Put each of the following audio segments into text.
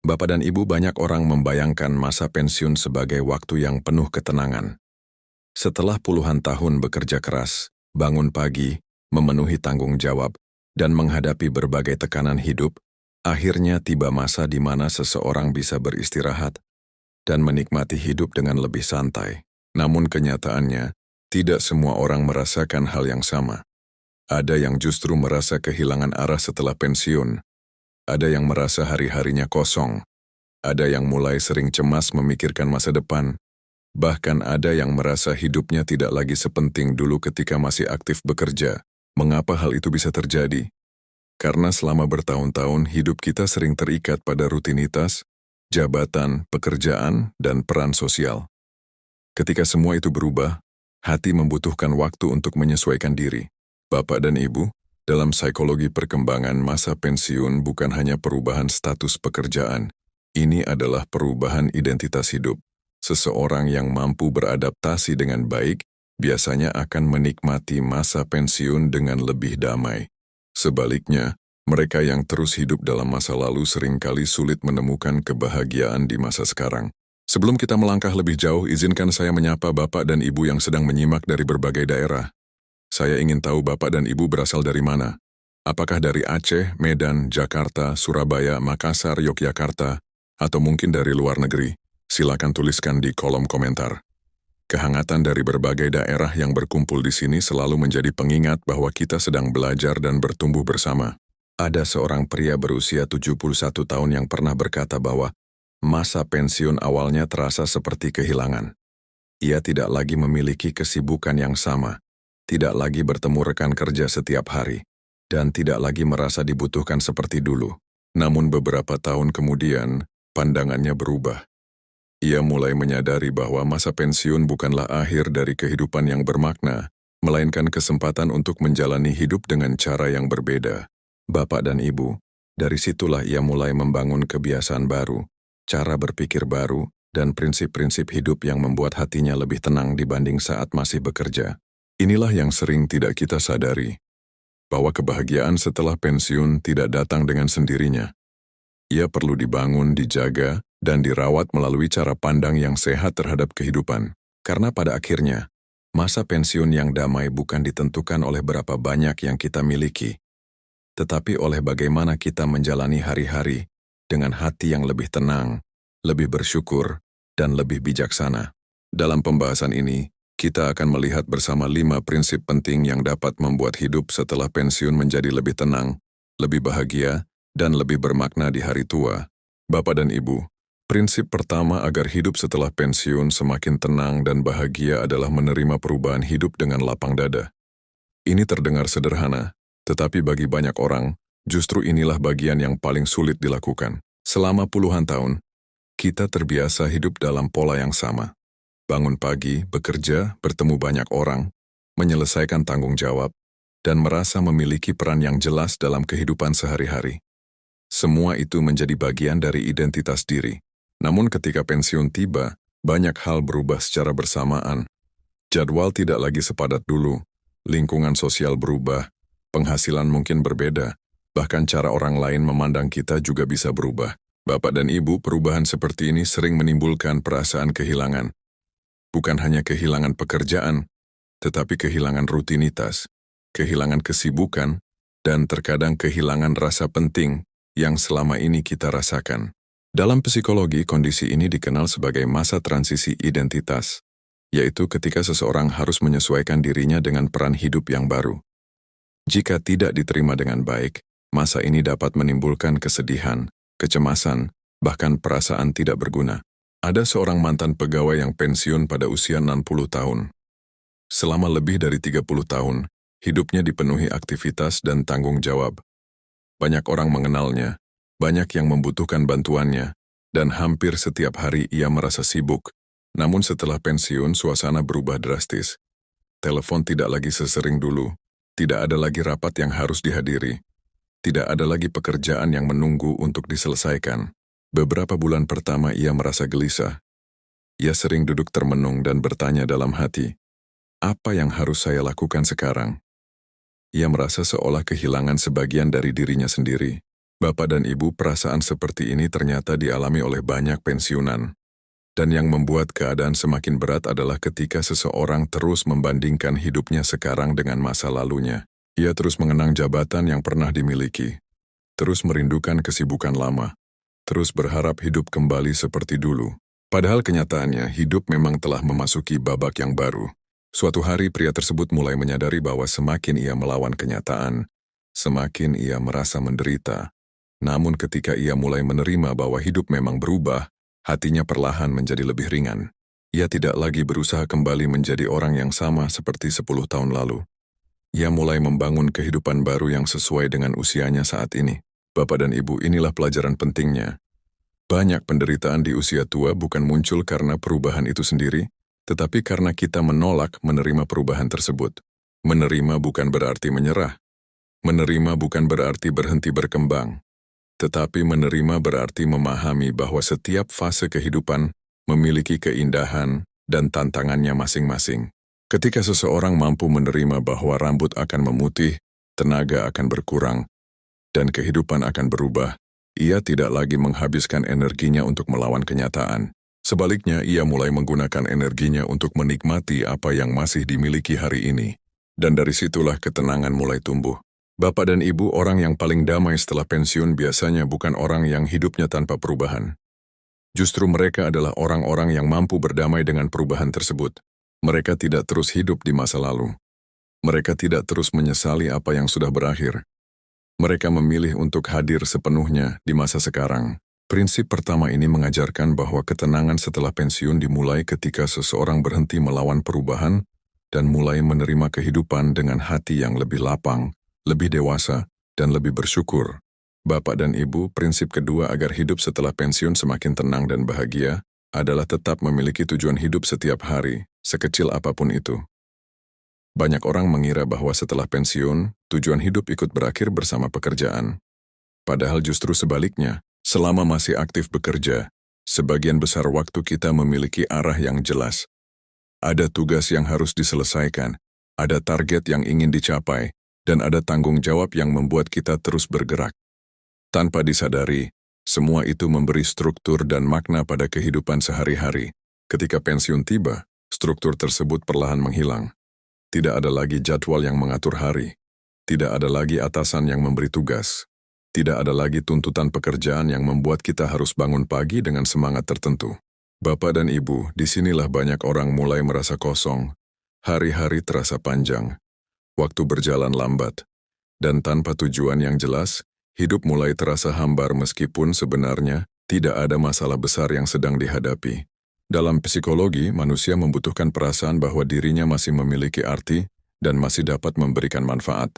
Bapak dan Ibu, banyak orang membayangkan masa pensiun sebagai waktu yang penuh ketenangan. Setelah puluhan tahun bekerja keras, bangun pagi, memenuhi tanggung jawab, dan menghadapi berbagai tekanan hidup, akhirnya tiba masa di mana seseorang bisa beristirahat dan menikmati hidup dengan lebih santai. Namun kenyataannya, tidak semua orang merasakan hal yang sama. Ada yang justru merasa kehilangan arah setelah pensiun. Ada yang merasa hari-harinya kosong. Ada yang mulai sering cemas memikirkan masa depan. Bahkan ada yang merasa hidupnya tidak lagi sepenting dulu ketika masih aktif bekerja. Mengapa hal itu bisa terjadi? Karena selama bertahun-tahun hidup kita sering terikat pada rutinitas, jabatan, pekerjaan, dan peran sosial. Ketika semua itu berubah, hati membutuhkan waktu untuk menyesuaikan diri. Bapak dan Ibu, dalam psikologi perkembangan, masa pensiun bukan hanya perubahan status pekerjaan. Ini adalah perubahan identitas hidup. Seseorang yang mampu beradaptasi dengan baik biasanya akan menikmati masa pensiun dengan lebih damai. Sebaliknya, mereka yang terus hidup dalam masa lalu seringkali sulit menemukan kebahagiaan di masa sekarang. Sebelum kita melangkah lebih jauh, izinkan saya menyapa Bapak dan Ibu yang sedang menyimak dari berbagai daerah. Saya ingin tahu Bapak dan Ibu berasal dari mana. Apakah dari Aceh, Medan, Jakarta, Surabaya, Makassar, Yogyakarta, atau mungkin dari luar negeri? Silakan tuliskan di kolom komentar. Kehangatan dari berbagai daerah yang berkumpul di sini selalu menjadi pengingat bahwa kita sedang belajar dan bertumbuh bersama. Ada seorang pria berusia 71 tahun yang pernah berkata bahwa masa pensiun awalnya terasa seperti kehilangan. Ia tidak lagi memiliki kesibukan yang sama, tidak lagi bertemu rekan kerja setiap hari, dan tidak lagi merasa dibutuhkan seperti dulu. Namun beberapa tahun kemudian, pandangannya berubah. Ia mulai menyadari bahwa masa pensiun bukanlah akhir dari kehidupan yang bermakna, melainkan kesempatan untuk menjalani hidup dengan cara yang berbeda. Bapak dan Ibu, dari situlah ia mulai membangun kebiasaan baru, cara berpikir baru, dan prinsip-prinsip hidup yang membuat hatinya lebih tenang dibanding saat masih bekerja. Inilah yang sering tidak kita sadari, bahwa kebahagiaan setelah pensiun tidak datang dengan sendirinya. Ia perlu dibangun, dijaga, dan dirawat melalui cara pandang yang sehat terhadap kehidupan. Karena pada akhirnya, masa pensiun yang damai bukan ditentukan oleh berapa banyak yang kita miliki, tetapi oleh bagaimana kita menjalani hari-hari dengan hati yang lebih tenang, lebih bersyukur, dan lebih bijaksana. Dalam pembahasan ini, kita akan melihat bersama 5 prinsip penting yang dapat membuat hidup setelah pensiun menjadi lebih tenang, lebih bahagia, dan lebih bermakna di hari tua. Bapak dan Ibu, prinsip pertama agar hidup setelah pensiun semakin tenang dan bahagia adalah menerima perubahan hidup dengan lapang dada. Ini terdengar sederhana, tetapi bagi banyak orang, justru inilah bagian yang paling sulit dilakukan. Selama puluhan tahun, kita terbiasa hidup dalam pola yang sama. Bangun pagi, bekerja, bertemu banyak orang, menyelesaikan tanggung jawab, dan merasa memiliki peran yang jelas dalam kehidupan sehari-hari. Semua itu menjadi bagian dari identitas diri. Namun ketika pensiun tiba, banyak hal berubah secara bersamaan. Jadwal tidak lagi sepadat dulu, lingkungan sosial berubah, penghasilan mungkin berbeda, bahkan cara orang lain memandang kita juga bisa berubah. Bapak dan Ibu, perubahan seperti ini sering menimbulkan perasaan kehilangan. Bukan hanya kehilangan pekerjaan, tetapi kehilangan rutinitas, kehilangan kesibukan, dan terkadang kehilangan rasa penting yang selama ini kita rasakan. Dalam psikologi, kondisi ini dikenal sebagai masa transisi identitas, yaitu ketika seseorang harus menyesuaikan dirinya dengan peran hidup yang baru. Jika tidak diterima dengan baik, masa ini dapat menimbulkan kesedihan, kecemasan, bahkan perasaan tidak berguna. Ada seorang mantan pegawai yang pensiun pada usia 60 tahun. Selama lebih dari 30 tahun, hidupnya dipenuhi aktivitas dan tanggung jawab. Banyak orang mengenalnya, banyak yang membutuhkan bantuannya, dan hampir setiap hari ia merasa sibuk. Namun setelah pensiun, suasana berubah drastis. Telepon tidak lagi sesering dulu, tidak ada lagi rapat yang harus dihadiri, tidak ada lagi pekerjaan yang menunggu untuk diselesaikan. Beberapa bulan pertama ia merasa gelisah. Ia sering duduk termenung dan bertanya dalam hati, apa yang harus saya lakukan sekarang? Ia merasa seolah kehilangan sebagian dari dirinya sendiri. Bapak dan Ibu, perasaan seperti ini ternyata dialami oleh banyak pensiunan. Dan yang membuat keadaan semakin berat adalah ketika seseorang terus membandingkan hidupnya sekarang dengan masa lalunya. Ia terus mengenang jabatan yang pernah dimiliki, terus merindukan kesibukan lama, terus berharap hidup kembali seperti dulu. Padahal kenyataannya, hidup memang telah memasuki babak yang baru. Suatu hari pria tersebut mulai menyadari bahwa semakin ia melawan kenyataan, semakin ia merasa menderita. Namun ketika ia mulai menerima bahwa hidup memang berubah, hatinya perlahan menjadi lebih ringan. Ia tidak lagi berusaha kembali menjadi orang yang sama seperti 10 tahun lalu. Ia mulai membangun kehidupan baru yang sesuai dengan usianya saat ini. Bapak dan Ibu, inilah pelajaran pentingnya. Banyak penderitaan di usia tua bukan muncul karena perubahan itu sendiri, tetapi karena kita menolak menerima perubahan tersebut. Menerima bukan berarti menyerah. Menerima bukan berarti berhenti berkembang. Tetapi menerima berarti memahami bahwa setiap fase kehidupan memiliki keindahan dan tantangannya masing-masing. Ketika seseorang mampu menerima bahwa rambut akan memutih, tenaga akan berkurang, dan kehidupan akan berubah, ia tidak lagi menghabiskan energinya untuk melawan kenyataan. Sebaliknya, ia mulai menggunakan energinya untuk menikmati apa yang masih dimiliki hari ini. Dan dari situlah ketenangan mulai tumbuh. Bapak dan Ibu, orang yang paling damai setelah pensiun biasanya bukan orang yang hidupnya tanpa perubahan. Justru mereka adalah orang-orang yang mampu berdamai dengan perubahan tersebut. Mereka tidak terus hidup di masa lalu. Mereka tidak terus menyesali apa yang sudah berakhir. Mereka memilih untuk hadir sepenuhnya di masa sekarang. Prinsip pertama ini mengajarkan bahwa ketenangan setelah pensiun dimulai ketika seseorang berhenti melawan perubahan dan mulai menerima kehidupan dengan hati yang lebih lapang, lebih dewasa, dan lebih bersyukur. Bapak dan Ibu, prinsip kedua agar hidup setelah pensiun semakin tenang dan bahagia adalah tetap memiliki tujuan hidup setiap hari, sekecil apapun itu. Banyak orang mengira bahwa setelah pensiun, tujuan hidup ikut berakhir bersama pekerjaan. Padahal justru sebaliknya, selama masih aktif bekerja, sebagian besar waktu kita memiliki arah yang jelas. Ada tugas yang harus diselesaikan, ada target yang ingin dicapai, dan ada tanggung jawab yang membuat kita terus bergerak. Tanpa disadari, semua itu memberi struktur dan makna pada kehidupan sehari-hari. Ketika pensiun tiba, struktur tersebut perlahan menghilang. Tidak ada lagi jadwal yang mengatur hari. Tidak ada lagi atasan yang memberi tugas. Tidak ada lagi tuntutan pekerjaan yang membuat kita harus bangun pagi dengan semangat tertentu. Bapak dan Ibu, disinilah banyak orang mulai merasa kosong. Hari-hari terasa panjang. Waktu berjalan lambat. Dan tanpa tujuan yang jelas, hidup mulai terasa hambar meskipun sebenarnya tidak ada masalah besar yang sedang dihadapi. Dalam psikologi, manusia membutuhkan perasaan bahwa dirinya masih memiliki arti dan masih dapat memberikan manfaat.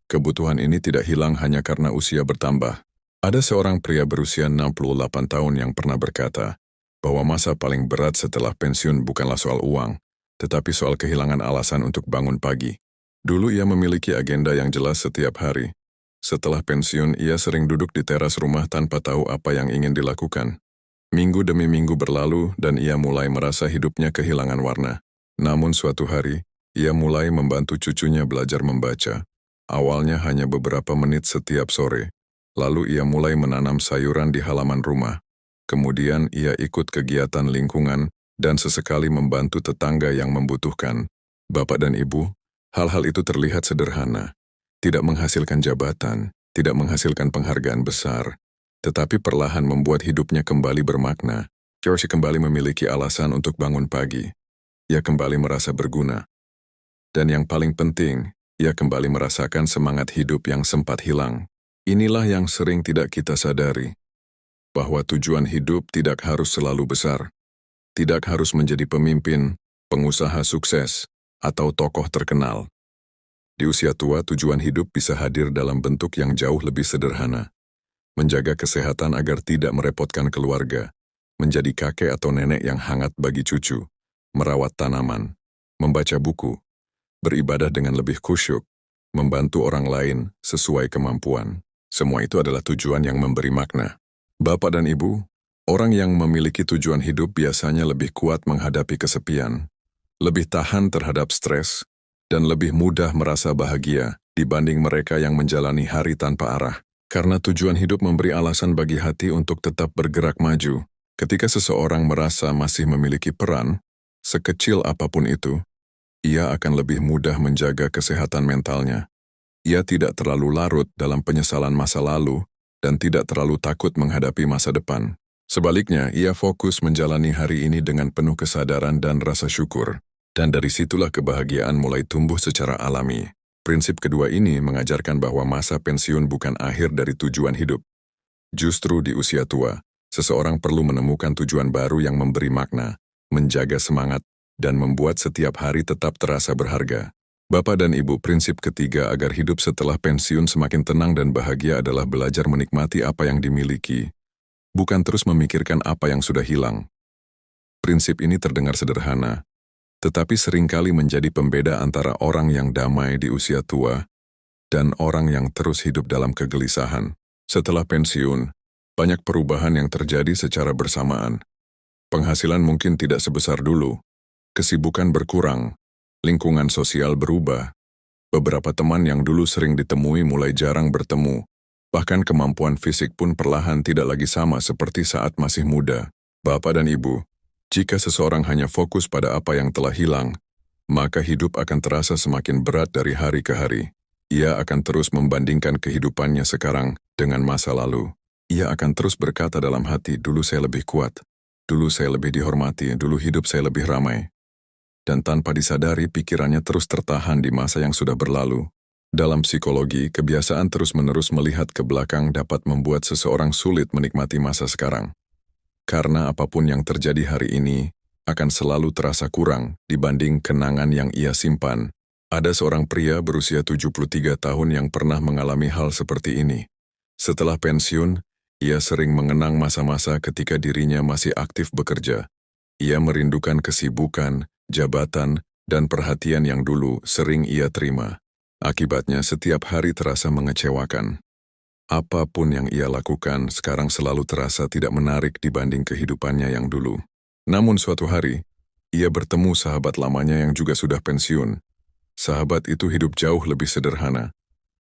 Kebutuhan ini tidak hilang hanya karena usia bertambah. Ada seorang pria berusia 68 tahun yang pernah berkata bahwa masa paling berat setelah pensiun bukanlah soal uang, tetapi soal kehilangan alasan untuk bangun pagi. Dulu ia memiliki agenda yang jelas setiap hari. Setelah pensiun, ia sering duduk di teras rumah tanpa tahu apa yang ingin dilakukan. Minggu demi minggu berlalu dan ia mulai merasa hidupnya kehilangan warna. Namun suatu hari, ia mulai membantu cucunya belajar membaca. Awalnya hanya beberapa menit setiap sore. Lalu ia mulai menanam sayuran di halaman rumah. Kemudian ia ikut kegiatan lingkungan dan sesekali membantu tetangga yang membutuhkan. Bapak dan Ibu, hal-hal itu terlihat sederhana. Tidak menghasilkan jabatan, tidak menghasilkan penghargaan besar, tetapi perlahan membuat hidupnya kembali bermakna. George kembali memiliki alasan untuk bangun pagi. Ia kembali merasa berguna. Dan yang paling penting, ia kembali merasakan semangat hidup yang sempat hilang. Inilah yang sering tidak kita sadari. Bahwa tujuan hidup tidak harus selalu besar. Tidak harus menjadi pemimpin, pengusaha sukses, atau tokoh terkenal. Di usia tua, tujuan hidup bisa hadir dalam bentuk yang jauh lebih sederhana. Menjaga kesehatan agar tidak merepotkan keluarga. Menjadi kakek atau nenek yang hangat bagi cucu. Merawat tanaman. Membaca buku. Beribadah dengan lebih khusyuk, membantu orang lain sesuai kemampuan. Semua itu adalah tujuan yang memberi makna. Bapak dan Ibu, orang yang memiliki tujuan hidup biasanya lebih kuat menghadapi kesepian, lebih tahan terhadap stres, dan lebih mudah merasa bahagia dibanding mereka yang menjalani hari tanpa arah. Karena tujuan hidup memberi alasan bagi hati untuk tetap bergerak maju. Ketika seseorang merasa masih memiliki peran, sekecil apapun itu, ia akan lebih mudah menjaga kesehatan mentalnya. Ia tidak terlalu larut dalam penyesalan masa lalu dan tidak terlalu takut menghadapi masa depan. Sebaliknya, ia fokus menjalani hari ini dengan penuh kesadaran dan rasa syukur. Dan dari situlah kebahagiaan mulai tumbuh secara alami. Prinsip kedua ini mengajarkan bahwa masa pensiun bukan akhir dari tujuan hidup. Justru di usia tua, seseorang perlu menemukan tujuan baru yang memberi makna, menjaga semangat, dan membuat setiap hari tetap terasa berharga. Bapak dan Ibu, prinsip ketiga agar hidup setelah pensiun semakin tenang dan bahagia adalah belajar menikmati apa yang dimiliki, bukan terus memikirkan apa yang sudah hilang. Prinsip ini terdengar sederhana, tetapi seringkali menjadi pembeda antara orang yang damai di usia tua dan orang yang terus hidup dalam kegelisahan. Setelah pensiun, banyak perubahan yang terjadi secara bersamaan. Penghasilan mungkin tidak sebesar dulu, kesibukan berkurang, lingkungan sosial berubah. Beberapa teman yang dulu sering ditemui mulai jarang bertemu, bahkan kemampuan fisik pun perlahan tidak lagi sama seperti saat masih muda. Bapak dan Ibu, jika seseorang hanya fokus pada apa yang telah hilang, maka hidup akan terasa semakin berat dari hari ke hari. Ia akan terus membandingkan kehidupannya sekarang dengan masa lalu. Ia akan terus berkata dalam hati, dulu saya lebih kuat, dulu saya lebih dihormati, dulu hidup saya lebih ramai. Dan tanpa disadari, pikirannya terus tertahan di masa yang sudah berlalu. Dalam psikologi, kebiasaan terus-menerus melihat ke belakang dapat membuat seseorang sulit menikmati masa sekarang. Karena apapun yang terjadi hari ini akan selalu terasa kurang dibanding kenangan yang ia simpan. Ada seorang pria berusia 73 tahun yang pernah mengalami hal seperti ini. Setelah pensiun, ia sering mengenang masa-masa ketika dirinya masih aktif bekerja. Ia merindukan kesibukan, jabatan, dan perhatian yang dulu sering ia terima. Akibatnya setiap hari terasa mengecewakan. Apapun yang ia lakukan sekarang selalu terasa tidak menarik dibanding kehidupannya yang dulu. Namun suatu hari, ia bertemu sahabat lamanya yang juga sudah pensiun. Sahabat itu hidup jauh lebih sederhana,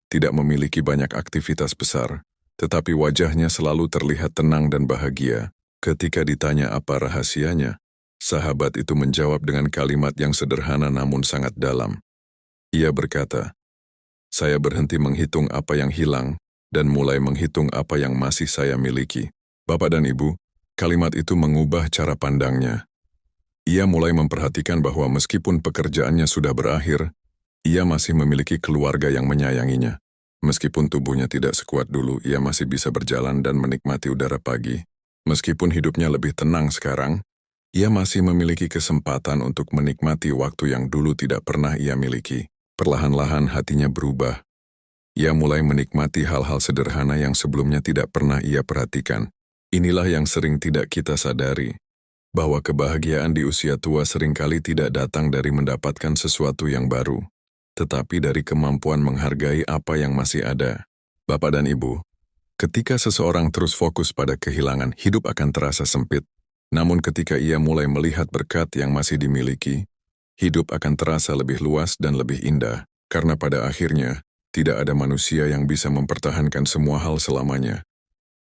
tidak memiliki banyak aktivitas besar, tetapi wajahnya selalu terlihat tenang dan bahagia. Ketika ditanya apa rahasianya, sahabat itu menjawab dengan kalimat yang sederhana namun sangat dalam. Ia berkata, "Saya berhenti menghitung apa yang hilang, dan mulai menghitung apa yang masih saya miliki." Bapak dan Ibu, kalimat itu mengubah cara pandangnya. Ia mulai memperhatikan bahwa meskipun pekerjaannya sudah berakhir, ia masih memiliki keluarga yang menyayanginya. Meskipun tubuhnya tidak sekuat dulu, ia masih bisa berjalan dan menikmati udara pagi. Meskipun hidupnya lebih tenang sekarang, ia masih memiliki kesempatan untuk menikmati waktu yang dulu tidak pernah ia miliki. Perlahan-lahan hatinya berubah. Ia mulai menikmati hal-hal sederhana yang sebelumnya tidak pernah ia perhatikan. Inilah yang sering tidak kita sadari, bahwa kebahagiaan di usia tua seringkali tidak datang dari mendapatkan sesuatu yang baru, tetapi dari kemampuan menghargai apa yang masih ada. Bapak dan Ibu, ketika seseorang terus fokus pada kehilangan, hidup akan terasa sempit. Namun ketika ia mulai melihat berkat yang masih dimiliki, hidup akan terasa lebih luas dan lebih indah, karena pada akhirnya, tidak ada manusia yang bisa mempertahankan semua hal selamanya.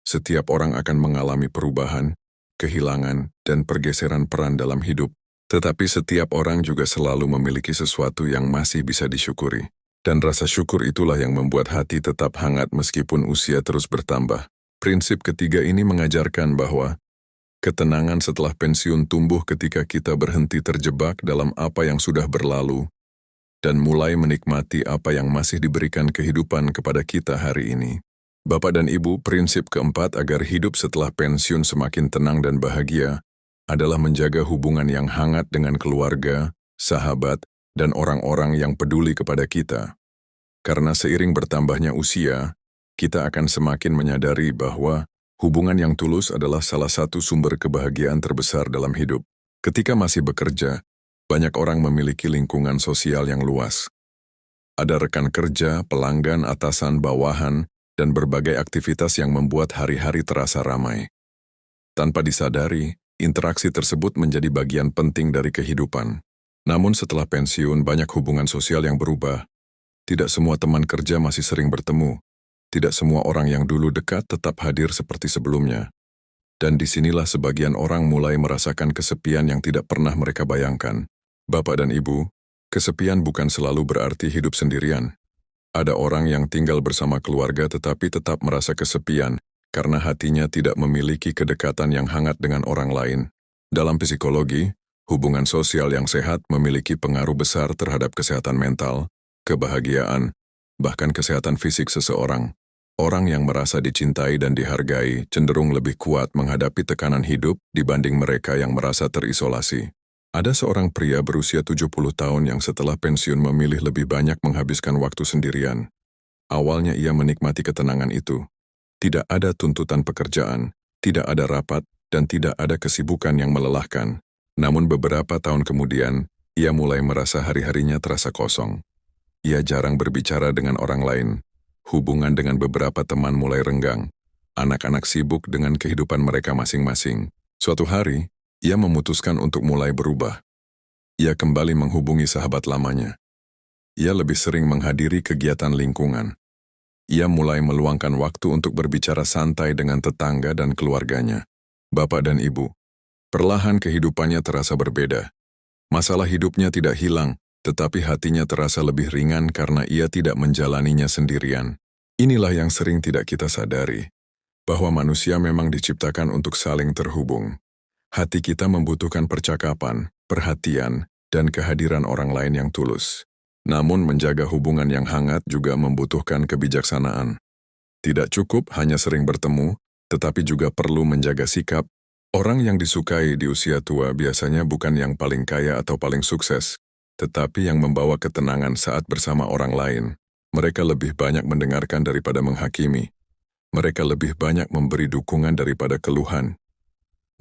Setiap orang akan mengalami perubahan, kehilangan, dan pergeseran peran dalam hidup, tetapi setiap orang juga selalu memiliki sesuatu yang masih bisa disyukuri. Dan rasa syukur itulah yang membuat hati tetap hangat meskipun usia terus bertambah. Prinsip ketiga ini mengajarkan bahwa ketenangan setelah pensiun tumbuh ketika kita berhenti terjebak dalam apa yang sudah berlalu dan mulai menikmati apa yang masih diberikan kehidupan kepada kita hari ini. Bapak dan Ibu, prinsip keempat agar hidup setelah pensiun semakin tenang dan bahagia adalah menjaga hubungan yang hangat dengan keluarga, sahabat, dan orang-orang yang peduli kepada kita. Karena seiring bertambahnya usia, kita akan semakin menyadari bahwa hubungan yang tulus adalah salah satu sumber kebahagiaan terbesar dalam hidup. Ketika masih bekerja, banyak orang memiliki lingkungan sosial yang luas. Ada rekan kerja, pelanggan, atasan, bawahan, dan berbagai aktivitas yang membuat hari-hari terasa ramai. Tanpa disadari, interaksi tersebut menjadi bagian penting dari kehidupan. Namun setelah pensiun, banyak hubungan sosial yang berubah. Tidak semua teman kerja masih sering bertemu. Tidak semua orang yang dulu dekat tetap hadir seperti sebelumnya. Dan disinilah sebagian orang mulai merasakan kesepian yang tidak pernah mereka bayangkan. Bapak dan Ibu, kesepian bukan selalu berarti hidup sendirian. Ada orang yang tinggal bersama keluarga tetapi tetap merasa kesepian karena hatinya tidak memiliki kedekatan yang hangat dengan orang lain. Dalam psikologi, hubungan sosial yang sehat memiliki pengaruh besar terhadap kesehatan mental, kebahagiaan, bahkan kesehatan fisik seseorang. Orang yang merasa dicintai dan dihargai cenderung lebih kuat menghadapi tekanan hidup dibanding mereka yang merasa terisolasi. Ada seorang pria berusia 70 tahun yang setelah pensiun memilih lebih banyak menghabiskan waktu sendirian. Awalnya ia menikmati ketenangan itu. Tidak ada tuntutan pekerjaan, tidak ada rapat, dan tidak ada kesibukan yang melelahkan. Namun beberapa tahun kemudian, ia mulai merasa hari-harinya terasa kosong. Ia jarang berbicara dengan orang lain. Hubungan dengan beberapa teman mulai renggang. Anak-anak sibuk dengan kehidupan mereka masing-masing. Suatu hari, ia memutuskan untuk mulai berubah. Ia kembali menghubungi sahabat lamanya. Ia lebih sering menghadiri kegiatan lingkungan. Ia mulai meluangkan waktu untuk berbicara santai dengan tetangga dan keluarganya. Bapak dan Ibu, perlahan kehidupannya terasa berbeda. Masalah hidupnya tidak hilang, tetapi hatinya terasa lebih ringan karena ia tidak menjalaninya sendirian. Inilah yang sering tidak kita sadari, bahwa manusia memang diciptakan untuk saling terhubung. Hati kita membutuhkan percakapan, perhatian, dan kehadiran orang lain yang tulus. Namun menjaga hubungan yang hangat juga membutuhkan kebijaksanaan. Tidak cukup hanya sering bertemu, tetapi juga perlu menjaga sikap. Orang yang disukai di usia tua biasanya bukan yang paling kaya atau paling sukses, tetapi yang membawa ketenangan saat bersama orang lain. Mereka lebih banyak mendengarkan daripada menghakimi. Mereka lebih banyak memberi dukungan daripada keluhan.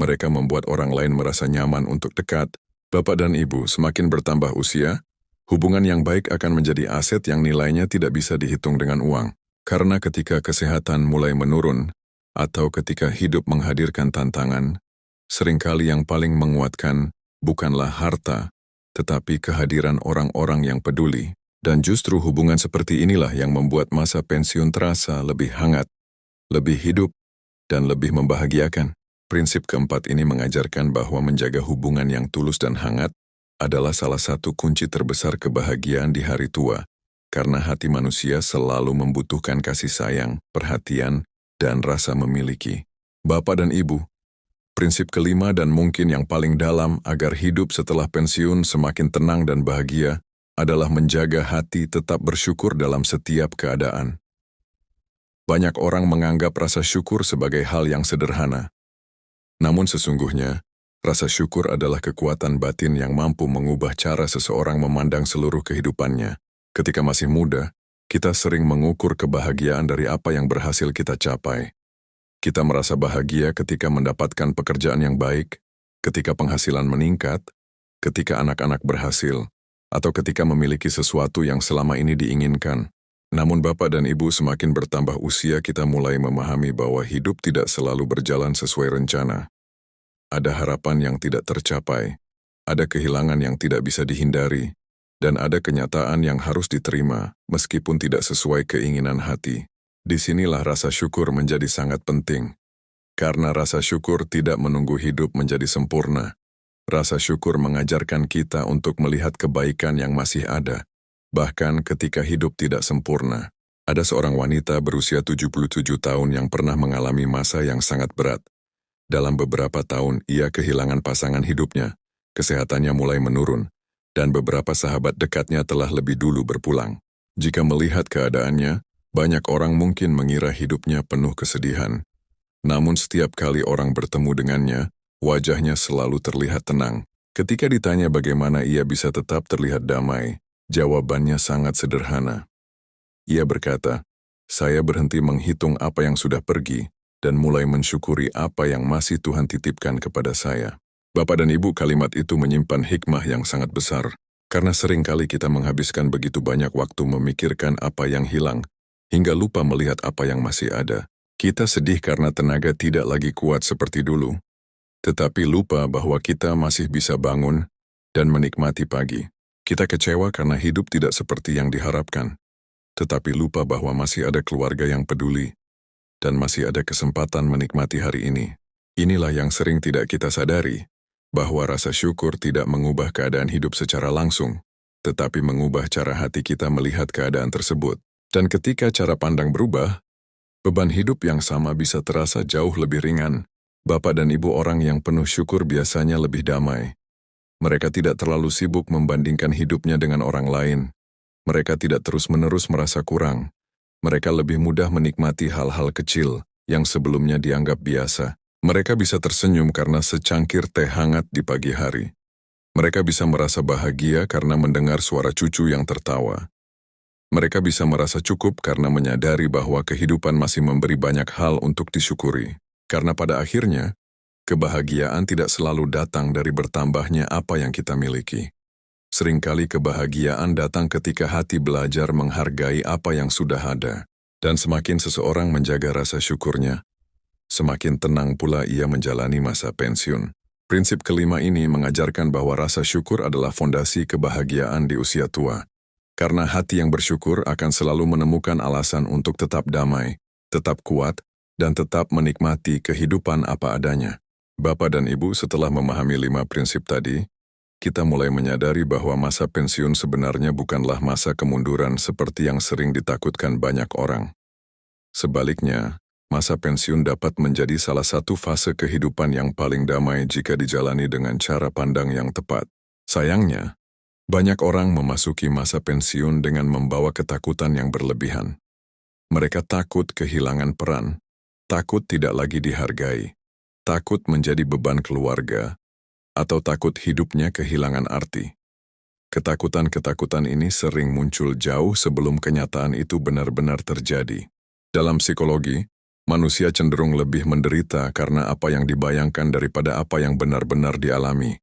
Mereka membuat orang lain merasa nyaman untuk dekat. Bapak dan Ibu, semakin bertambah usia, hubungan yang baik akan menjadi aset yang nilainya tidak bisa dihitung dengan uang. Karena ketika kesehatan mulai menurun, atau ketika hidup menghadirkan tantangan, seringkali yang paling menguatkan bukanlah harta, tetapi kehadiran orang-orang yang peduli. Dan justru hubungan seperti inilah yang membuat masa pensiun terasa lebih hangat, lebih hidup, dan lebih membahagiakan. Prinsip keempat ini mengajarkan bahwa menjaga hubungan yang tulus dan hangat adalah salah satu kunci terbesar kebahagiaan di hari tua, karena hati manusia selalu membutuhkan kasih sayang, perhatian, dan rasa memiliki. Bapak dan Ibu, prinsip kelima dan mungkin yang paling dalam agar hidup setelah pensiun semakin tenang dan bahagia adalah menjaga hati tetap bersyukur dalam setiap keadaan. Banyak orang menganggap rasa syukur sebagai hal yang sederhana. Namun sesungguhnya, rasa syukur adalah kekuatan batin yang mampu mengubah cara seseorang memandang seluruh kehidupannya. Ketika masih muda, kita sering mengukur kebahagiaan dari apa yang berhasil kita capai. Kita merasa bahagia ketika mendapatkan pekerjaan yang baik, ketika penghasilan meningkat, ketika anak-anak berhasil, atau ketika memiliki sesuatu yang selama ini diinginkan. Namun Bapak dan Ibu, semakin bertambah usia kita mulai memahami bahwa hidup tidak selalu berjalan sesuai rencana. Ada harapan yang tidak tercapai, ada kehilangan yang tidak bisa dihindari, dan ada kenyataan yang harus diterima meskipun tidak sesuai keinginan hati. Disinilah rasa syukur menjadi sangat penting. Karena rasa syukur tidak menunggu hidup menjadi sempurna. Rasa syukur mengajarkan kita untuk melihat kebaikan yang masih ada. Bahkan ketika hidup tidak sempurna. Ada seorang wanita berusia 77 tahun yang pernah mengalami masa yang sangat berat. Dalam beberapa tahun ia kehilangan pasangan hidupnya, kesehatannya mulai menurun, dan beberapa sahabat dekatnya telah lebih dulu berpulang. Jika melihat keadaannya, banyak orang mungkin mengira hidupnya penuh kesedihan. Namun setiap kali orang bertemu dengannya, wajahnya selalu terlihat tenang. Ketika ditanya bagaimana ia bisa tetap terlihat damai, jawabannya sangat sederhana. Ia berkata, "Saya berhenti menghitung apa yang sudah pergi dan mulai mensyukuri apa yang masih Tuhan titipkan kepada saya." Bapak dan Ibu, kalimat itu menyimpan hikmah yang sangat besar, karena seringkali kita menghabiskan begitu banyak waktu memikirkan apa yang hilang, hingga lupa melihat apa yang masih ada. Kita sedih karena tenaga tidak lagi kuat seperti dulu, tetapi lupa bahwa kita masih bisa bangun dan menikmati pagi. Kita kecewa karena hidup tidak seperti yang diharapkan. tetapi lupa bahwa masih ada keluarga yang peduli, dan masih ada kesempatan menikmati hari ini. Inilah yang sering tidak kita sadari, bahwa rasa syukur tidak mengubah keadaan hidup secara langsung, tetapi mengubah cara hati kita melihat keadaan tersebut. Dan ketika cara pandang berubah, beban hidup yang sama bisa terasa jauh lebih ringan. Bapak dan ibu orang yang penuh syukur biasanya lebih damai. Mereka tidak terlalu sibuk membandingkan hidupnya dengan orang lain. Mereka tidak terus-menerus merasa kurang. Mereka lebih mudah menikmati hal-hal kecil yang sebelumnya dianggap biasa. Mereka bisa tersenyum karena secangkir teh hangat di pagi hari. Mereka bisa merasa bahagia karena mendengar suara cucu yang tertawa. Mereka bisa merasa cukup karena menyadari bahwa kehidupan masih memberi banyak hal untuk disyukuri. Karena pada akhirnya, kebahagiaan tidak selalu datang dari bertambahnya apa yang kita miliki. Seringkali kebahagiaan datang ketika hati belajar menghargai apa yang sudah ada. Dan semakin seseorang menjaga rasa syukurnya, semakin tenang pula ia menjalani masa pensiun. Prinsip kelima ini mengajarkan bahwa rasa syukur adalah fondasi kebahagiaan di usia tua. Karena hati yang bersyukur akan selalu menemukan alasan untuk tetap damai, tetap kuat, dan tetap menikmati kehidupan apa adanya. Bapak dan Ibu, setelah memahami 5 prinsip tadi, kita mulai menyadari bahwa masa pensiun sebenarnya bukanlah masa kemunduran seperti yang sering ditakutkan banyak orang. Sebaliknya, masa pensiun dapat menjadi salah satu fase kehidupan yang paling damai jika dijalani dengan cara pandang yang tepat. Sayangnya, banyak orang memasuki masa pensiun dengan membawa ketakutan yang berlebihan. Mereka takut kehilangan peran, takut tidak lagi dihargai, takut menjadi beban keluarga, atau takut hidupnya kehilangan arti. Ketakutan-ketakutan ini sering muncul jauh sebelum kenyataan itu benar-benar terjadi. Dalam psikologi, manusia cenderung lebih menderita karena apa yang dibayangkan daripada apa yang benar-benar dialami.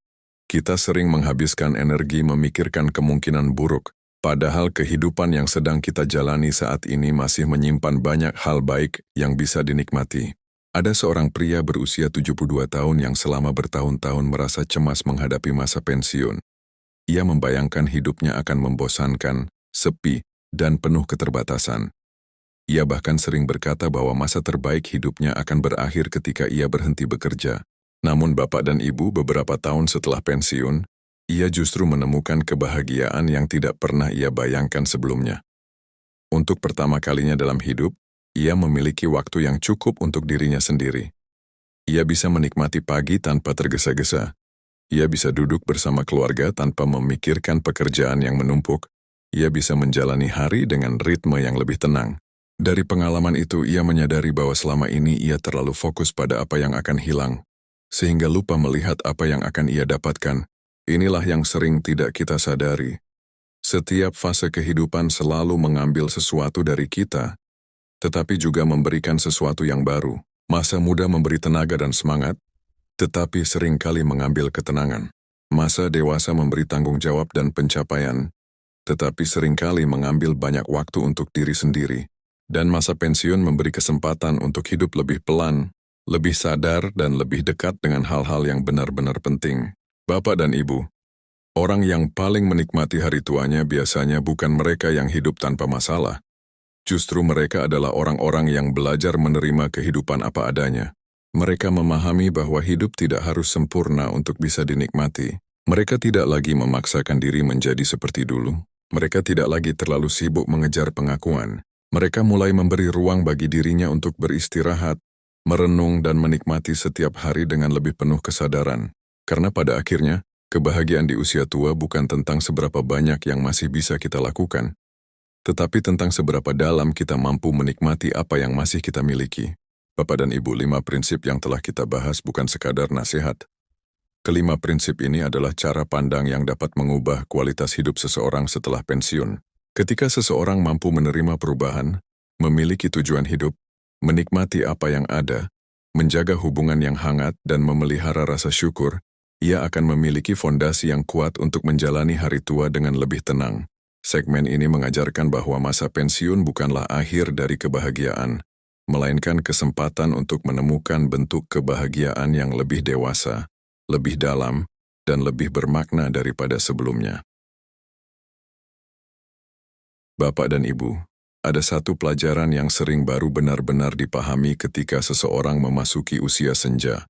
Kita sering menghabiskan energi memikirkan kemungkinan buruk, padahal kehidupan yang sedang kita jalani saat ini masih menyimpan banyak hal baik yang bisa dinikmati. Ada seorang pria berusia 72 tahun yang selama bertahun-tahun merasa cemas menghadapi masa pensiun. Ia membayangkan hidupnya akan membosankan, sepi, dan penuh keterbatasan. Ia bahkan sering berkata bahwa masa terbaik hidupnya akan berakhir ketika ia berhenti bekerja. Namun Bapak dan Ibu, beberapa tahun setelah pensiun, ia justru menemukan kebahagiaan yang tidak pernah ia bayangkan sebelumnya. Untuk pertama kalinya dalam hidup, ia memiliki waktu yang cukup untuk dirinya sendiri. Ia bisa menikmati pagi tanpa tergesa-gesa. Ia bisa duduk bersama keluarga tanpa memikirkan pekerjaan yang menumpuk. Ia bisa menjalani hari dengan ritme yang lebih tenang. Dari pengalaman itu, ia menyadari bahwa selama ini ia terlalu fokus pada apa yang akan hilang, sehingga lupa melihat apa yang akan ia dapatkan. Inilah yang sering tidak kita sadari. Setiap fase kehidupan selalu mengambil sesuatu dari kita, tetapi juga memberikan sesuatu yang baru. Masa muda memberi tenaga dan semangat, tetapi seringkali mengambil ketenangan. Masa dewasa memberi tanggung jawab dan pencapaian, tetapi seringkali mengambil banyak waktu untuk diri sendiri. Dan masa pensiun memberi kesempatan untuk hidup lebih pelan, lebih sadar, dan lebih dekat dengan hal-hal yang benar-benar penting. Bapak dan Ibu, orang yang paling menikmati hari tuanya biasanya bukan mereka yang hidup tanpa masalah. Justru mereka adalah orang-orang yang belajar menerima kehidupan apa adanya. Mereka memahami bahwa hidup tidak harus sempurna untuk bisa dinikmati. Mereka tidak lagi memaksakan diri menjadi seperti dulu. Mereka tidak lagi terlalu sibuk mengejar pengakuan. Mereka mulai memberi ruang bagi dirinya untuk beristirahat, merenung, dan menikmati setiap hari dengan lebih penuh kesadaran. Karena pada akhirnya, kebahagiaan di usia tua bukan tentang seberapa banyak yang masih bisa kita lakukan, tetapi tentang seberapa dalam kita mampu menikmati apa yang masih kita miliki. Bapak dan Ibu, 5 prinsip yang telah kita bahas bukan sekadar nasihat. Kelima prinsip ini adalah cara pandang yang dapat mengubah kualitas hidup seseorang setelah pensiun. Ketika seseorang mampu menerima perubahan, memiliki tujuan hidup, menikmati apa yang ada, menjaga hubungan yang hangat, dan memelihara rasa syukur, ia akan memiliki fondasi yang kuat untuk menjalani hari tua dengan lebih tenang. Segmen ini mengajarkan bahwa masa pensiun bukanlah akhir dari kebahagiaan, melainkan kesempatan untuk menemukan bentuk kebahagiaan yang lebih dewasa, lebih dalam, dan lebih bermakna daripada sebelumnya. Bapak dan Ibu, Ada satu pelajaran yang sering baru benar-benar dipahami ketika seseorang memasuki usia senja,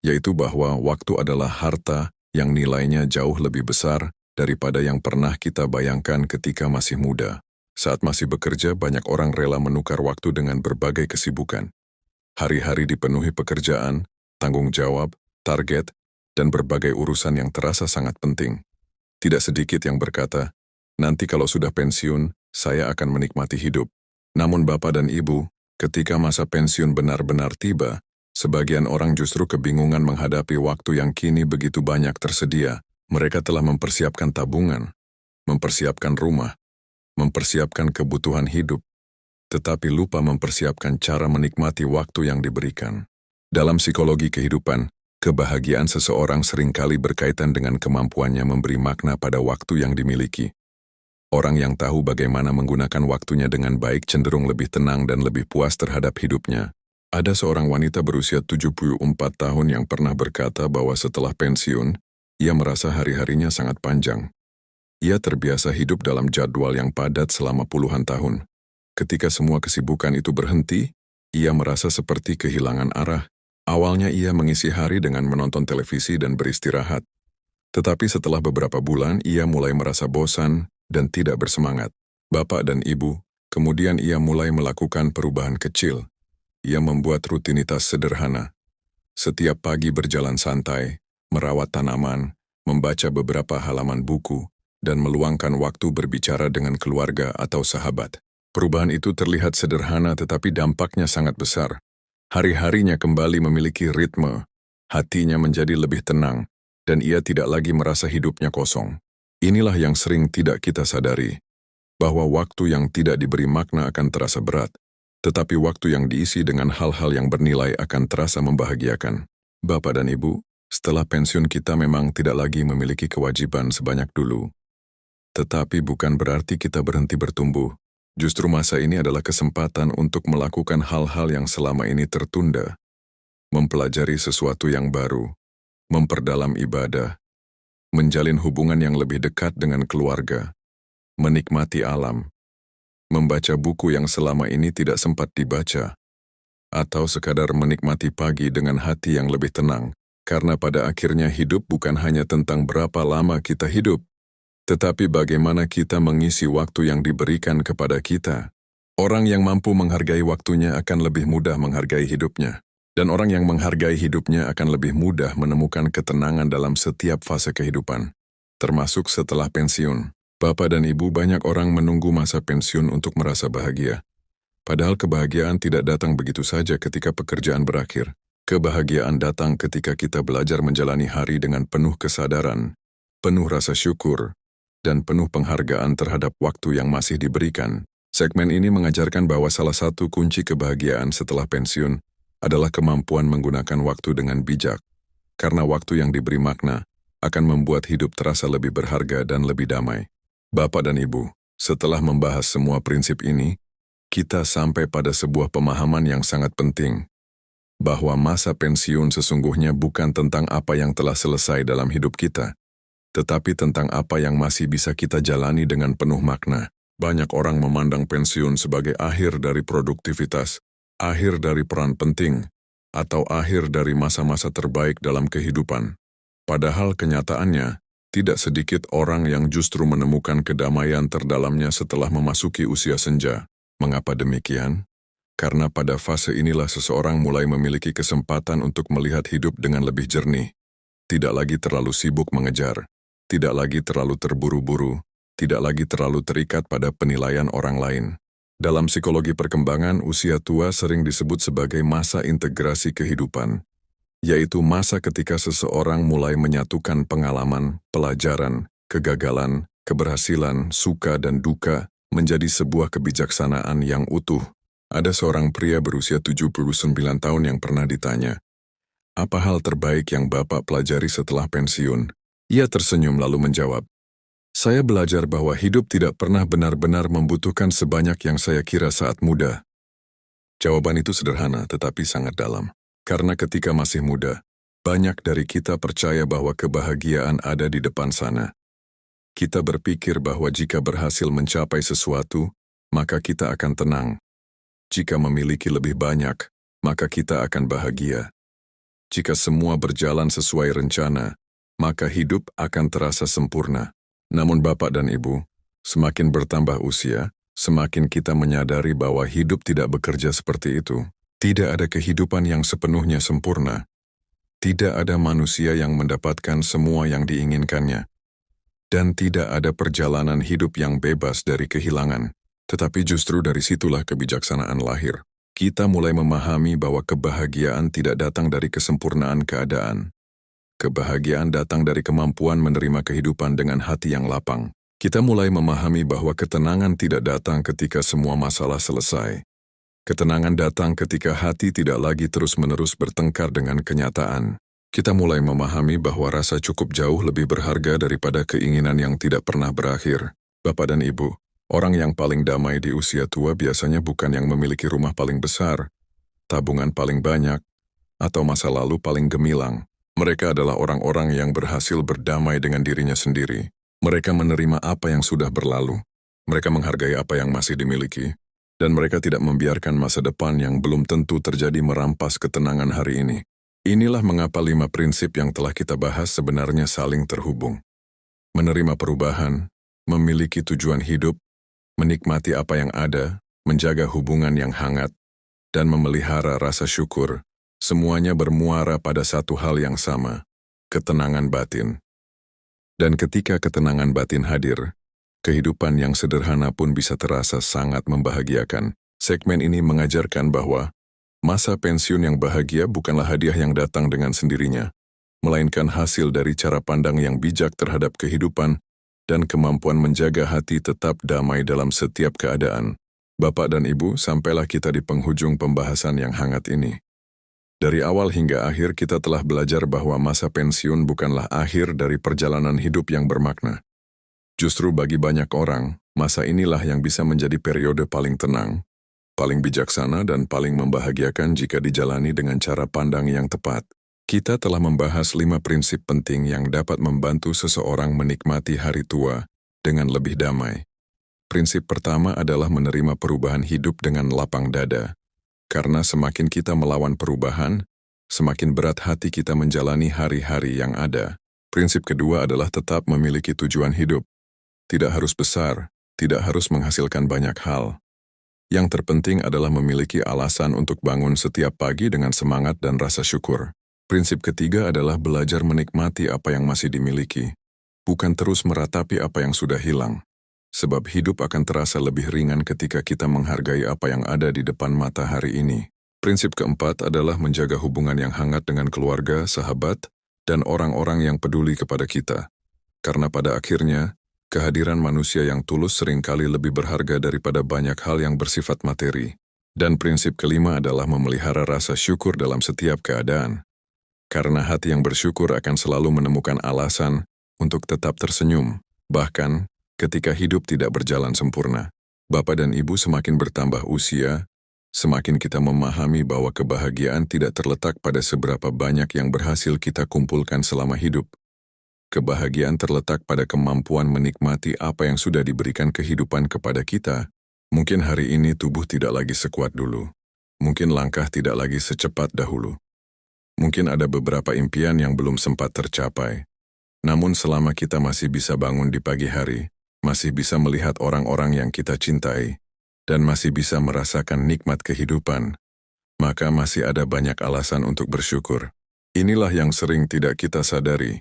yaitu bahwa waktu adalah harta yang nilainya jauh lebih besar daripada yang pernah kita bayangkan ketika masih muda. Saat masih bekerja, banyak orang rela menukar waktu dengan berbagai kesibukan. Hari-hari dipenuhi pekerjaan, tanggung jawab, target, dan berbagai urusan yang terasa sangat penting. Tidak sedikit yang berkata, nanti kalau sudah pensiun, saya akan menikmati hidup. Namun Bapak dan Ibu, ketika masa pensiun benar-benar tiba, sebagian orang justru kebingungan menghadapi waktu yang kini begitu banyak tersedia. Mereka telah mempersiapkan tabungan, mempersiapkan rumah, mempersiapkan kebutuhan hidup, tetapi lupa mempersiapkan cara menikmati waktu yang diberikan. Dalam psikologi kehidupan, kebahagiaan seseorang seringkali berkaitan dengan kemampuannya memberi makna pada waktu yang dimiliki. Orang yang tahu bagaimana menggunakan waktunya dengan baik cenderung lebih tenang dan lebih puas terhadap hidupnya. Ada seorang wanita berusia 74 tahun yang pernah berkata bahwa setelah pensiun, ia merasa hari-harinya sangat panjang. Ia terbiasa hidup dalam jadwal yang padat selama puluhan tahun. Ketika semua kesibukan itu berhenti, ia merasa seperti kehilangan arah. Awalnya ia mengisi hari dengan menonton televisi dan beristirahat. Tetapi setelah beberapa bulan, ia mulai merasa bosan dan tidak bersemangat. Bapak dan Ibu, kemudian ia mulai melakukan perubahan kecil. Ia membuat rutinitas sederhana. Setiap pagi berjalan santai, merawat tanaman, membaca beberapa halaman buku, dan meluangkan waktu berbicara dengan keluarga atau sahabat. Perubahan itu terlihat sederhana tetapi dampaknya sangat besar. Hari-harinya kembali memiliki ritme, hatinya menjadi lebih tenang, dan ia tidak lagi merasa hidupnya kosong. Inilah yang sering tidak kita sadari, bahwa waktu yang tidak diberi makna akan terasa berat, tetapi waktu yang diisi dengan hal-hal yang bernilai akan terasa membahagiakan. Bapak dan Ibu, setelah pensiun kita memang tidak lagi memiliki kewajiban sebanyak dulu. Tetapi bukan berarti kita berhenti bertumbuh. Justru masa ini adalah kesempatan untuk melakukan hal-hal yang selama ini tertunda. Mempelajari sesuatu yang baru, memperdalam ibadah, menjalin hubungan yang lebih dekat dengan keluarga, menikmati alam, membaca buku yang selama ini tidak sempat dibaca, atau sekadar menikmati pagi dengan hati yang lebih tenang, karena pada akhirnya hidup bukan hanya tentang berapa lama kita hidup, tetapi bagaimana kita mengisi waktu yang diberikan kepada kita. Orang yang mampu menghargai waktunya akan lebih mudah menghargai hidupnya. Dan orang yang menghargai hidupnya akan lebih mudah menemukan ketenangan dalam setiap fase kehidupan, termasuk setelah pensiun. Bapak dan Ibu, banyak orang menunggu masa pensiun untuk merasa bahagia. Padahal kebahagiaan tidak datang begitu saja ketika pekerjaan berakhir. Kebahagiaan datang ketika kita belajar menjalani hari dengan penuh kesadaran, penuh rasa syukur, dan penuh penghargaan terhadap waktu yang masih diberikan. Segmen ini mengajarkan bahwa salah satu kunci kebahagiaan setelah pensiun adalah kemampuan menggunakan waktu dengan bijak, karena waktu yang diberi makna akan membuat hidup terasa lebih berharga dan lebih damai. Bapak dan Ibu, setelah membahas semua prinsip ini, kita sampai pada sebuah pemahaman yang sangat penting, bahwa masa pensiun sesungguhnya bukan tentang apa yang telah selesai dalam hidup kita, tetapi tentang apa yang masih bisa kita jalani dengan penuh makna. Banyak orang memandang pensiun sebagai akhir dari produktivitas, akhir dari peran penting, atau akhir dari masa-masa terbaik dalam kehidupan. Padahal kenyataannya, tidak sedikit orang yang justru menemukan kedamaian terdalamnya setelah memasuki usia senja. Mengapa demikian? Karena pada fase inilah seseorang mulai memiliki kesempatan untuk melihat hidup dengan lebih jernih. Tidak lagi terlalu sibuk mengejar, tidak lagi terlalu terburu-buru, tidak lagi terlalu terikat pada penilaian orang lain. Dalam psikologi perkembangan, usia tua sering disebut sebagai masa integrasi kehidupan, yaitu masa ketika seseorang mulai menyatukan pengalaman, pelajaran, kegagalan, keberhasilan, suka dan duka menjadi sebuah kebijaksanaan yang utuh. Ada seorang pria berusia 79 tahun yang pernah ditanya, "Apa hal terbaik yang Bapak pelajari setelah pensiun?" Ia tersenyum lalu menjawab, "Saya belajar bahwa hidup tidak pernah benar-benar membutuhkan sebanyak yang saya kira saat muda." Jawaban itu sederhana tetapi sangat dalam. Karena ketika masih muda, banyak dari kita percaya bahwa kebahagiaan ada di depan sana. Kita berpikir bahwa jika berhasil mencapai sesuatu, maka kita akan tenang. Jika memiliki lebih banyak, maka kita akan bahagia. Jika semua berjalan sesuai rencana, maka hidup akan terasa sempurna. Namun Bapak dan Ibu, semakin bertambah usia, semakin kita menyadari bahwa hidup tidak bekerja seperti itu. Tidak ada kehidupan yang sepenuhnya sempurna. Tidak ada manusia yang mendapatkan semua yang diinginkannya. Dan tidak ada perjalanan hidup yang bebas dari kehilangan. Tetapi justru dari situlah kebijaksanaan lahir. Kita mulai memahami bahwa kebahagiaan tidak datang dari kesempurnaan keadaan. Kebahagiaan datang dari kemampuan menerima kehidupan dengan hati yang lapang. Kita mulai memahami bahwa ketenangan tidak datang ketika semua masalah selesai. Ketenangan datang ketika hati tidak lagi terus-menerus bertengkar dengan kenyataan. Kita mulai memahami bahwa rasa cukup jauh lebih berharga daripada keinginan yang tidak pernah berakhir. Bapak dan Ibu, orang yang paling damai di usia tua biasanya bukan yang memiliki rumah paling besar, tabungan paling banyak, atau masa lalu paling gemilang. Mereka adalah orang-orang yang berhasil berdamai dengan dirinya sendiri. Mereka menerima apa yang sudah berlalu. Mereka menghargai apa yang masih dimiliki. Dan mereka tidak membiarkan masa depan yang belum tentu terjadi merampas ketenangan hari ini. Inilah mengapa 5 prinsip yang telah kita bahas sebenarnya saling terhubung. Menerima perubahan, memiliki tujuan hidup, menikmati apa yang ada, menjaga hubungan yang hangat, dan memelihara rasa syukur, semuanya bermuara pada satu hal yang sama, ketenangan batin. Dan ketika ketenangan batin hadir, kehidupan yang sederhana pun bisa terasa sangat membahagiakan. Segmen ini mengajarkan bahwa masa pensiun yang bahagia bukanlah hadiah yang datang dengan sendirinya, melainkan hasil dari cara pandang yang bijak terhadap kehidupan dan kemampuan menjaga hati tetap damai dalam setiap keadaan. Bapak dan Ibu, sampailah kita di penghujung pembahasan yang hangat ini. Dari awal hingga akhir kita telah belajar bahwa masa pensiun bukanlah akhir dari perjalanan hidup yang bermakna. Justru bagi banyak orang, masa inilah yang bisa menjadi periode paling tenang, paling bijaksana dan paling membahagiakan jika dijalani dengan cara pandang yang tepat. Kita telah membahas 5 prinsip penting yang dapat membantu seseorang menikmati hari tua dengan lebih damai. Prinsip pertama adalah menerima perubahan hidup dengan lapang dada. Karena semakin kita melawan perubahan, semakin berat hati kita menjalani hari-hari yang ada. Prinsip kedua adalah tetap memiliki tujuan hidup. Tidak harus besar, tidak harus menghasilkan banyak hal. Yang terpenting adalah memiliki alasan untuk bangun setiap pagi dengan semangat dan rasa syukur. Prinsip ketiga adalah belajar menikmati apa yang masih dimiliki, bukan terus meratapi apa yang sudah hilang. Sebab hidup akan terasa lebih ringan ketika kita menghargai apa yang ada di depan mata hari ini. Prinsip keempat adalah menjaga hubungan yang hangat dengan keluarga, sahabat, dan orang-orang yang peduli kepada kita. Karena pada akhirnya, kehadiran manusia yang tulus seringkali lebih berharga daripada banyak hal yang bersifat materi. Dan prinsip kelima adalah memelihara rasa syukur dalam setiap keadaan. Karena hati yang bersyukur akan selalu menemukan alasan untuk tetap tersenyum, bahkan ketika hidup tidak berjalan sempurna. Bapak dan Ibu, semakin bertambah usia, semakin kita memahami bahwa kebahagiaan tidak terletak pada seberapa banyak yang berhasil kita kumpulkan selama hidup. Kebahagiaan terletak pada kemampuan menikmati apa yang sudah diberikan kehidupan kepada kita. Mungkin hari ini tubuh tidak lagi sekuat dulu. Mungkin langkah tidak lagi secepat dahulu. Mungkin ada beberapa impian yang belum sempat tercapai. Namun selama kita masih bisa bangun di pagi hari, masih bisa melihat orang-orang yang kita cintai, dan masih bisa merasakan nikmat kehidupan, maka masih ada banyak alasan untuk bersyukur. Inilah yang sering tidak kita sadari,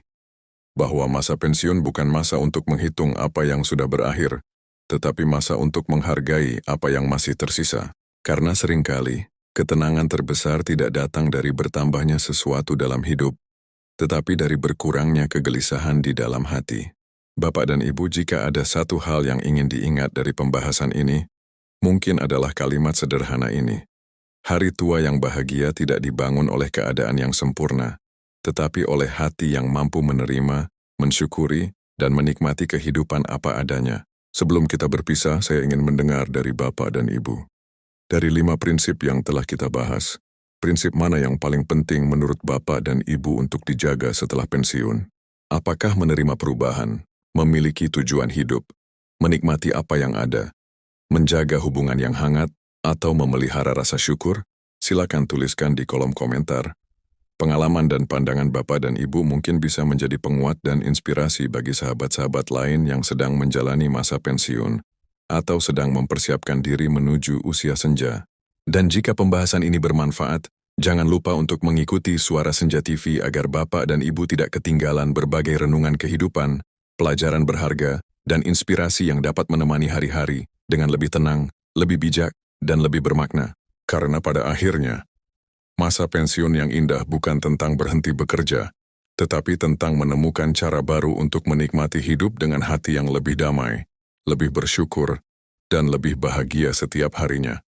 bahwa masa pensiun bukan masa untuk menghitung apa yang sudah berakhir, tetapi masa untuk menghargai apa yang masih tersisa. Karena seringkali, ketenangan terbesar tidak datang dari bertambahnya sesuatu dalam hidup, tetapi dari berkurangnya kegelisahan di dalam hati. Bapak dan Ibu, jika ada satu hal yang ingin diingat dari pembahasan ini, mungkin adalah kalimat sederhana ini. Hari tua yang bahagia tidak dibangun oleh keadaan yang sempurna, tetapi oleh hati yang mampu menerima, mensyukuri, dan menikmati kehidupan apa adanya. Sebelum kita berpisah, saya ingin mendengar dari Bapak dan Ibu. Dari 5 prinsip yang telah kita bahas, prinsip mana yang paling penting menurut Bapak dan Ibu untuk dijaga setelah pensiun? Apakah menerima perubahan, memiliki tujuan hidup, menikmati apa yang ada, menjaga hubungan yang hangat, atau memelihara rasa syukur? Silakan tuliskan di kolom komentar. Pengalaman dan pandangan Bapak dan Ibu mungkin bisa menjadi penguat dan inspirasi bagi sahabat-sahabat lain yang sedang menjalani masa pensiun atau sedang mempersiapkan diri menuju usia senja. Dan jika pembahasan ini bermanfaat, jangan lupa untuk mengikuti Suara Senja TV agar Bapak dan Ibu tidak ketinggalan berbagai renungan kehidupan, pelajaran berharga, dan inspirasi yang dapat menemani hari-hari dengan lebih tenang, lebih bijak, dan lebih bermakna. Karena pada akhirnya, masa pensiun yang indah bukan tentang berhenti bekerja, tetapi tentang menemukan cara baru untuk menikmati hidup dengan hati yang lebih damai, lebih bersyukur, dan lebih bahagia setiap harinya.